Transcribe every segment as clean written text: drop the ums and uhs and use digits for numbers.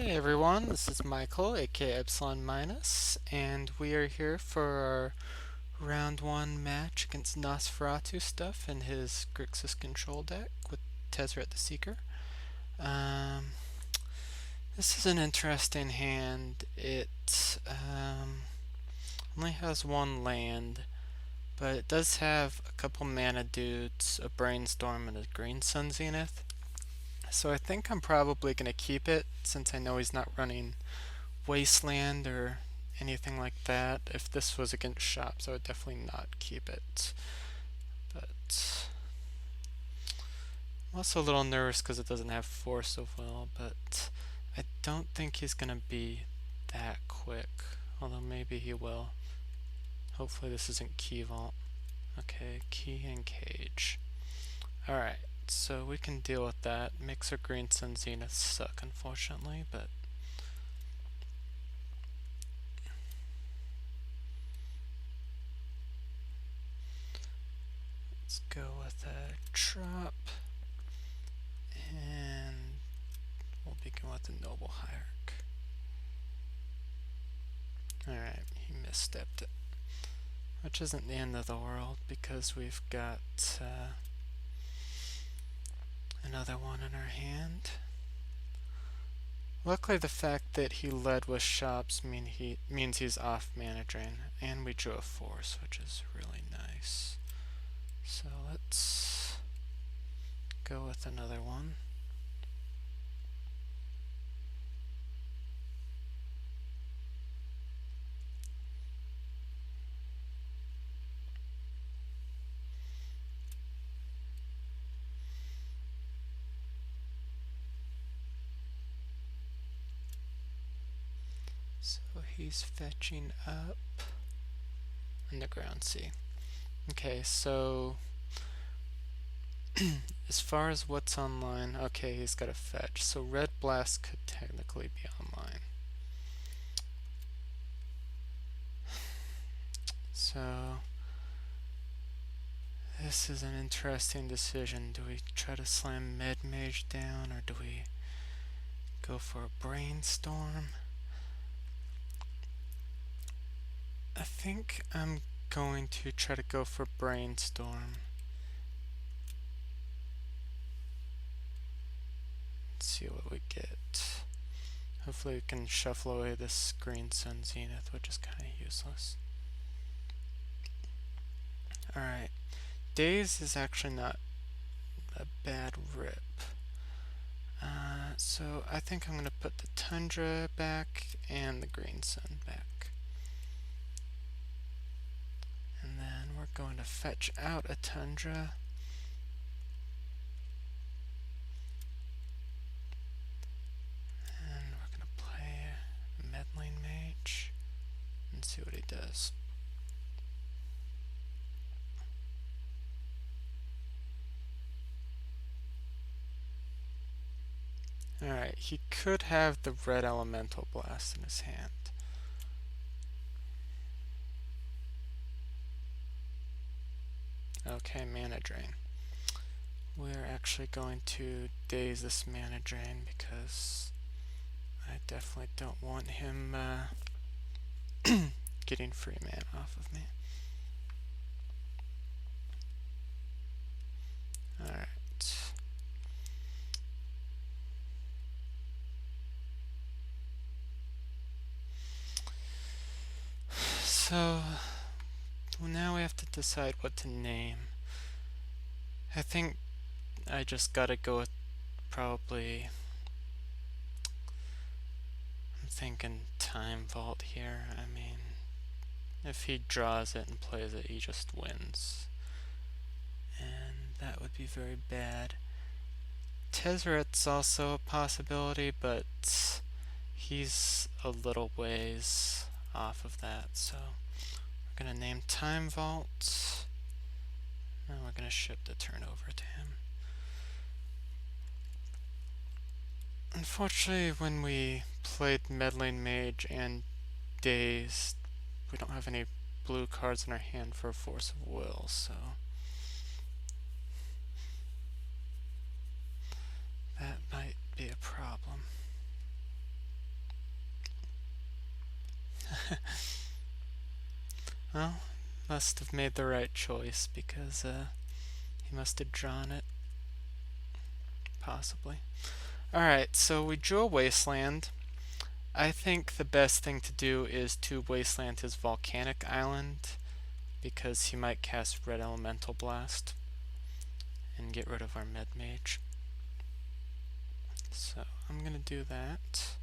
Hey everyone, this is Michael, aka Epsilon Minus, and we are here for our round 1 match against NosferatuStuff and his Grixis control deck with Tezzeret the Seeker. Um, this is an interesting hand. It only has one land, but it does have a couple mana dudes, a Brainstorm and a Green Sun Zenith. So I think I'm probably going to keep it since I know he's not running Wasteland or anything like that. If this was against shops, I would definitely not keep it. But I'm also a little nervous because it doesn't have force so well, but I don't think he's going to be that quick. Although maybe he will. Hopefully this isn't Key Vault. Okay, Key and Cage. Alright, so we can deal with that. Makes our Green Sun Zenith suck, unfortunately, but let's go with a drop, and we'll begin with the Noble Hierarch. Alright, he misstepped it. Which isn't the end of the world, because we've got another one in our hand. Luckily the fact that he led with shops means he's off mana drain, and we drew a force, which is really nice. So let's go with another one. So he's fetching up Underground Sea. Okay, so as far as what's online, okay, he's got a fetch. So Red Blast could technically be online. So this is an interesting decision. Do we try to slam Med Mage down, or do we go for a Brainstorm? I think I'm going to try to go for Brainstorm. Let's see what we get. Hopefully we can shuffle away this Green Sun Zenith, which is kind of useless. Alright, Daze is actually not a bad rip. So I think I'm going to put the Tundra back and the Green Sun back. And then we're going to fetch out a Tundra. And we're going to play a Meddling Mage and see what he does. Alright, he could have the Red Elemental Blast in his hand. Okay, Mana Drain. We're actually going to daze this Mana Drain because I definitely don't want him getting free mana off of me. Alright. So now we have to decide what to name. I think I just gotta go with probably, I'm thinking Time Vault here. I mean, if he draws it and plays it, he just wins. And that would be very bad. Tezzeret's also a possibility, but he's a little ways off of that, so we're going to name Time Vault, and we're going to ship the turn over to him. Unfortunately, when we played Meddling Mage and Dazed, we don't have any blue cards in our hand for a Force of Will, so that might be a problem. must have made the right choice because he must have drawn it, possibly. Alright, so we drew a wasteland. I think the best thing to do is to wasteland his volcanic island because he might cast Red Elemental Blast and get rid of our Med Mage. So I'm gonna do that.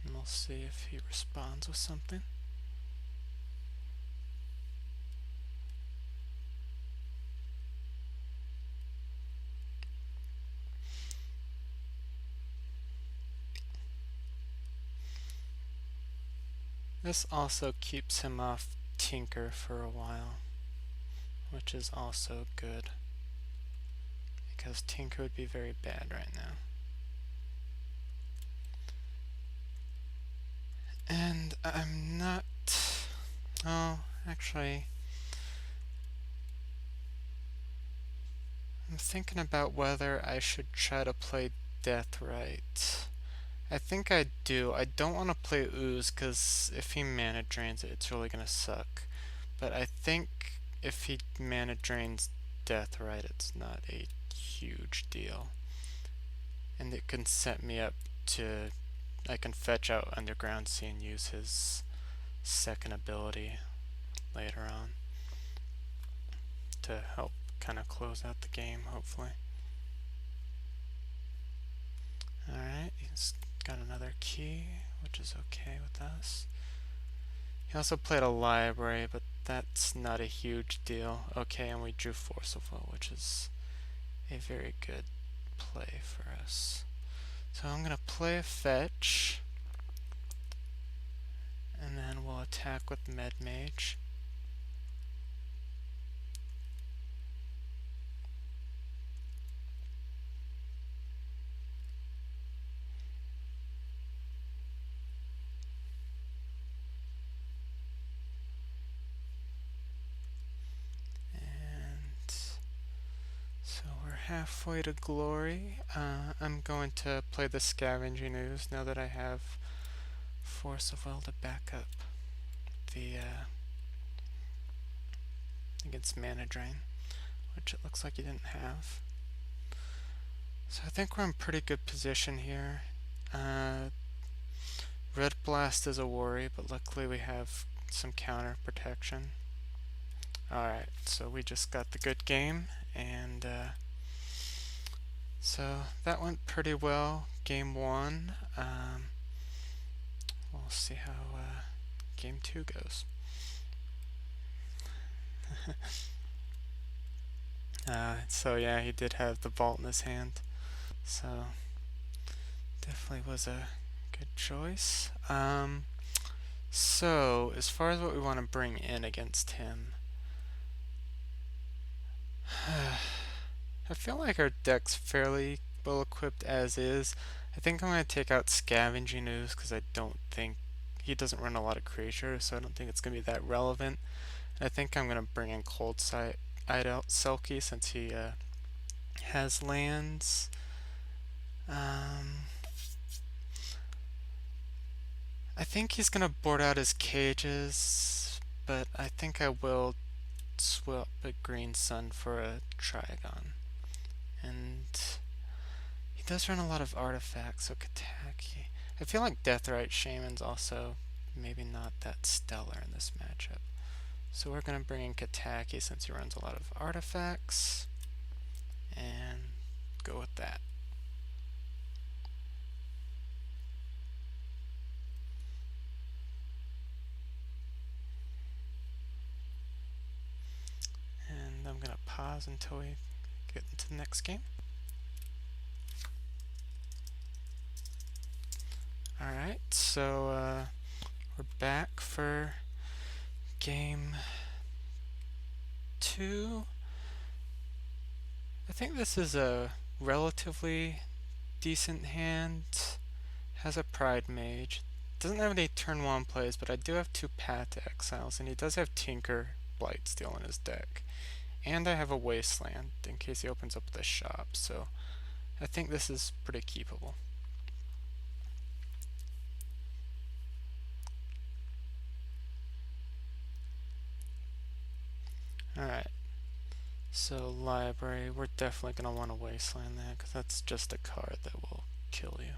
And we'll see if he responds with something. This also keeps him off Tinker for a while, which is also good, because Tinker would be very bad right now. And I'm not... Oh, actually... I'm thinking about whether I should try to play Deathrite. I think I do. I don't want to play Ooze because if he mana drains it, it's really going to suck. But I think if he mana drains Deathrite, it's not a huge deal. And it can set me up to... I can fetch out Underground Sea and use his second ability later on to help kind of close out the game, hopefully. Alright, he's got another key, which is okay with us. He also played a library, but that's not a huge deal. Okay, and we drew Force of Will, which is a very good play for us. So I'm going to play a fetch, and then we'll attack with Med Mage. Halfway to glory. I'm going to play the Scavenging Ooze now that I have Force of Will to back up the against Mana Drain, which it looks like you didn't have. So I think we're in pretty good position here. Red Blast is a worry, but luckily we have some counter protection. Alright, so we just got the good game, and so that went pretty well, game 1. We'll see how game 2 goes. So yeah, he did have the vault in his hand, so definitely was a good choice. So as far as what we want to bring in against him, I feel like our deck's fairly well equipped as is. I think I'm going to take out Scavenging Ooze because I don't think he doesn't run a lot of creatures, so I don't think it's going to be that relevant. I think I'm going to bring in Cold Sight out Selkie since he has lands. I think he's going to board out his cages, but I think I will swap a Green Sun for a Trigon. And he does run a lot of artifacts, so Kataki. I feel like Deathrite Shaman's also maybe not that stellar in this matchup. So we're going to bring in Kataki since he runs a lot of artifacts, and go with that. And I'm going to pause until we get into the next game. Alright, so we're back for game 2. I think this is a relatively decent hand. Has a Pride Mage. Doesn't have any turn 1 plays, but I do have 2 Path Exiles, and he does have Tinker Blightsteel in his deck. And I have a Wasteland in case he opens up the shop, so I think this is pretty keepable. Alright, so library, we're definitely going to want to wasteland that because that's just a card that will kill you.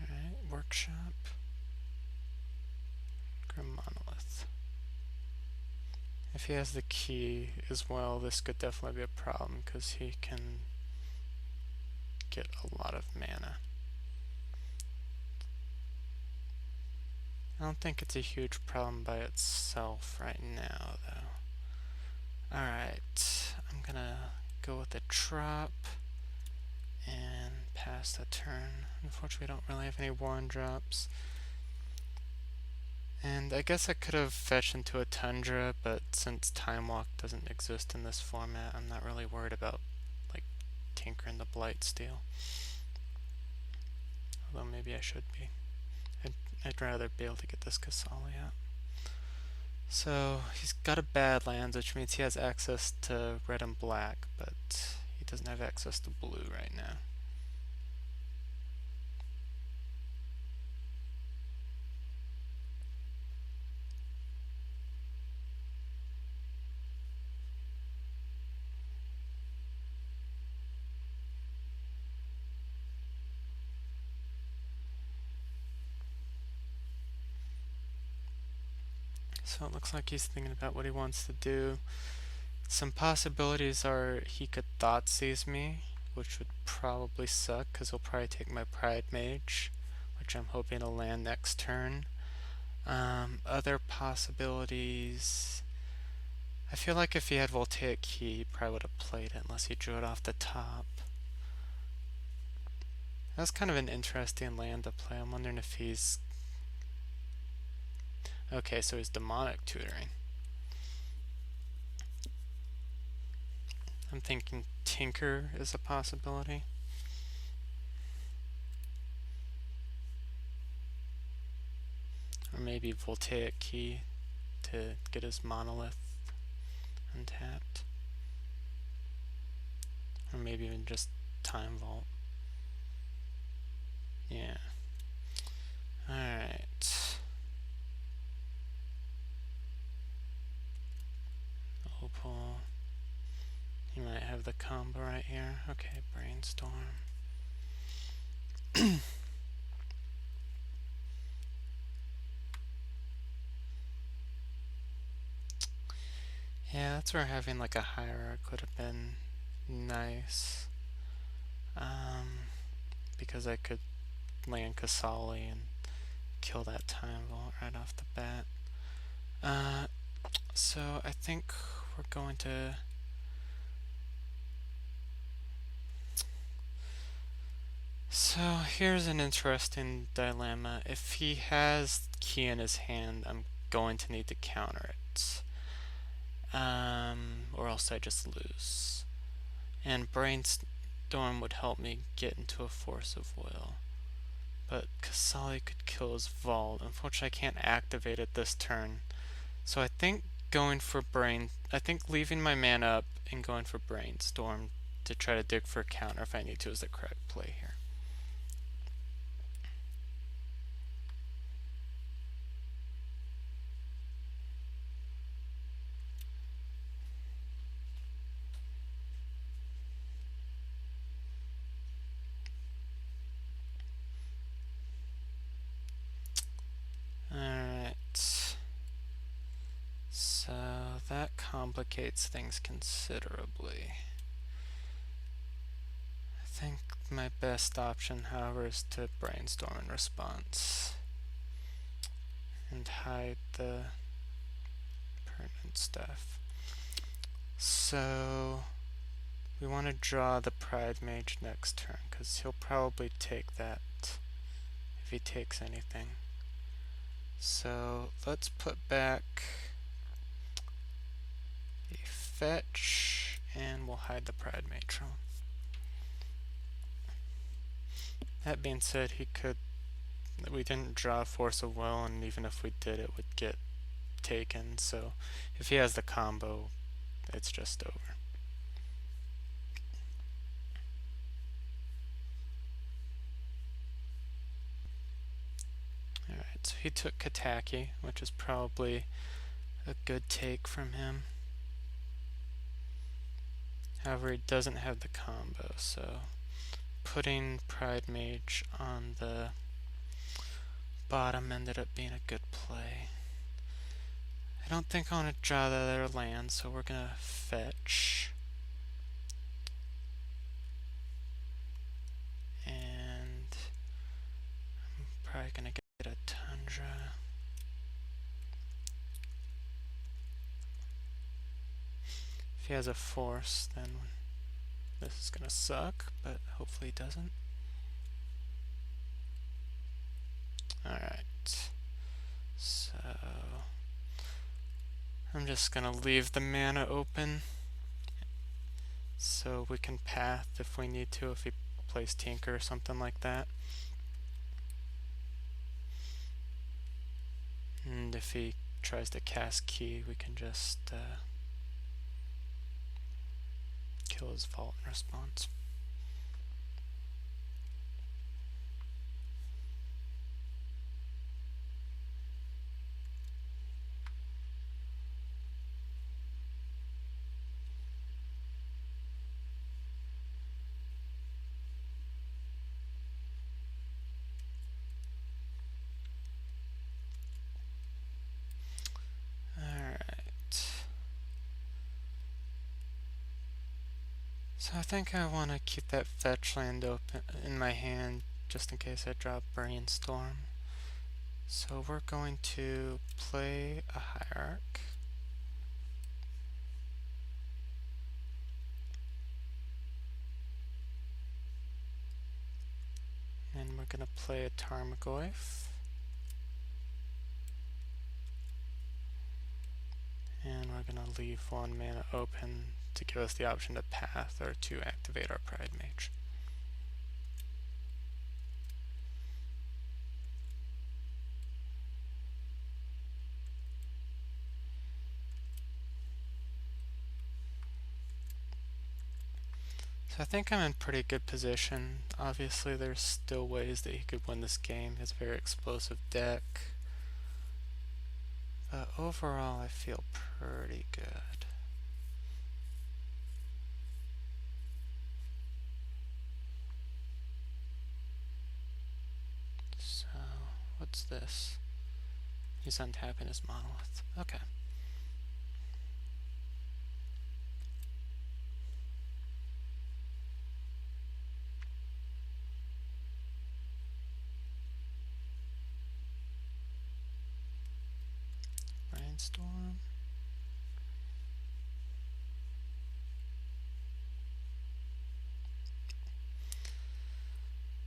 Alright, workshop. Grim Monolith. If he has the key as well, this could definitely be a problem because he can get a lot of mana. I don't think it's a huge problem by itself right now, though. Alright, I'm gonna go with a drop and pass the turn. Unfortunately, we don't really have any 1-drops. And I guess I could have fetched into a Tundra, but since Time Walk doesn't exist in this format, I'm not really worried about, like, tinkering the Blightsteel. Although maybe I should be. I'd rather be able to get this Kasali out. So he's got a Badlands, which means he has access to red and black, but he doesn't have access to blue right now. So it looks like he's thinking about what he wants to do. Some possibilities are he could Thoughtseize me, which would probably suck because he'll probably take my Pride Mage, which I'm hoping to land next turn. Other possibilities, I feel like if he had Voltaic Key, he probably would have played it unless he drew it off the top. That's kind of an interesting land to play. I'm wondering if he's... Okay, so he's Demonic Tutoring. I'm thinking Tinker is a possibility. Or maybe Voltaic Key to get his Monolith untapped. Or maybe even just Time Vault. Yeah. Alright. Opal. He might have the combo right here. Okay, Brainstorm. Yeah, that's where having like a Hierarch would have been nice. Because I could land Kasali and kill that Time Vault right off the bat. So I think we're going to... So here's an interesting dilemma. If he has key in his hand, I'm going to need to counter it. Or else I just lose. And Brainstorm would help me get into a Force of Will. But Kasali could kill his Vault. Unfortunately, I can't activate it this turn. So I think leaving my mana up and going for Brainstorm to try to dig for a counter if I need to is the correct play here. Alright. So that complicates things considerably. I think my best option, however, is to Brainstorm in response and hide the permanent stuff. So we want to draw the Pride Mage next turn because he'll probably take that if he takes anything. So let's put back a fetch and we'll hide the Pride Matron. That being said, he could we didn't draw Force of Will, and even if we did, it would get taken. So if he has the combo, it's just over. Alright, so he took Kataki, which is probably a good take from him. However, he doesn't have the combo, so putting Pride Mage on the bottom ended up being a good play. I don't think I want to draw the other land, so we're gonna fetch. And I'm probably gonna get a Tundra. If he has a Force, then this is gonna suck, but hopefully he doesn't. Alright. So I'm just gonna leave the mana open so we can path if we need to, if he plays Tinker or something like that. And if he tries to cast Key, we can just kill his Vault in response. So I think I want to keep that fetch land open in my hand just in case I drop Brainstorm. So we're going to play a Hierarch. And we're going to play a Tarmogoyf. And we're going to leave one mana open to give us the option to path or to activate our Pride Mage. So I think I'm in pretty good position. Obviously there's still ways that he could win this game. He has a very explosive deck. But overall I feel pretty good. So what's this? He's untapping his Monolith. Okay. Brainstorm.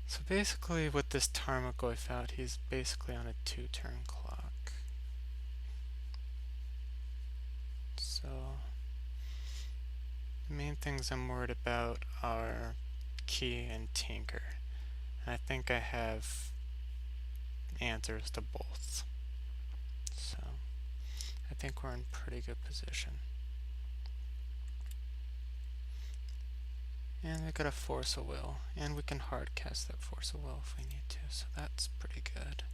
So basically with this Tarmogoyf out, he's basically on a 2-turn clock. So the main things I'm worried about are Key and Tinker. And I think I have answers to both. So I think we're in pretty good position. And we got a Force of Will, and we can hard cast that Force of Will if we need to, so that's pretty good.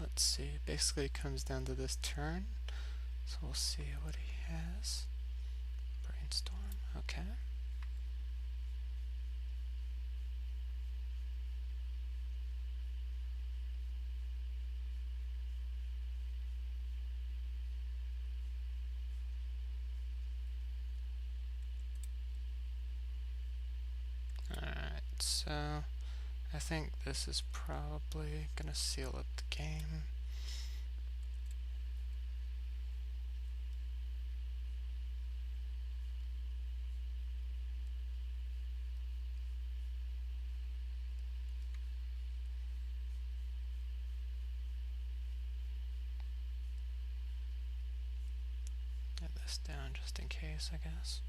Let's see, basically it comes down to this turn, so we'll see what he has. Brainstorm, okay. I think this is probably gonna seal up the game. Get this down just in case, I guess.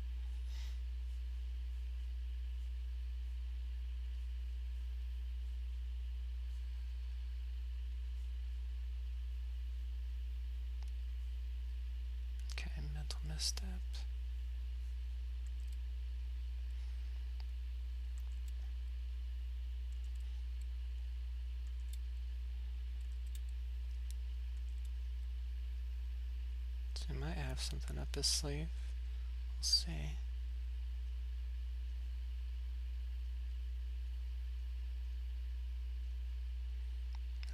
Okay, mental misstep. So he might have something up his sleeve. We'll see.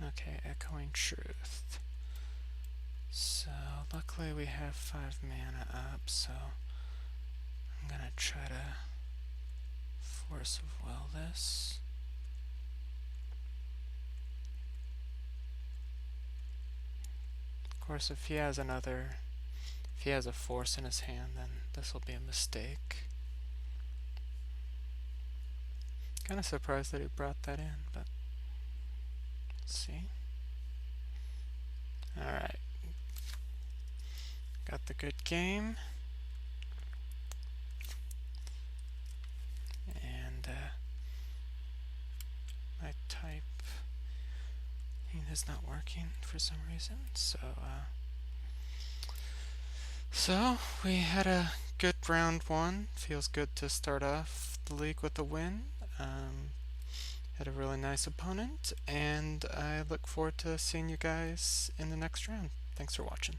Okay, echoing truth. So luckily we have 5 mana up, so I'm gonna try to force of will this. Of course, if he has a force in his hand, then this will be a mistake. Kind of surprised that he brought that in, but let's see. Alright. Got the good game. And my type is not working for some reason, so we had a good round 1. Feels good to start off the league with a win. Had a really nice opponent, and I look forward to seeing you guys in the next round. Thanks for watching.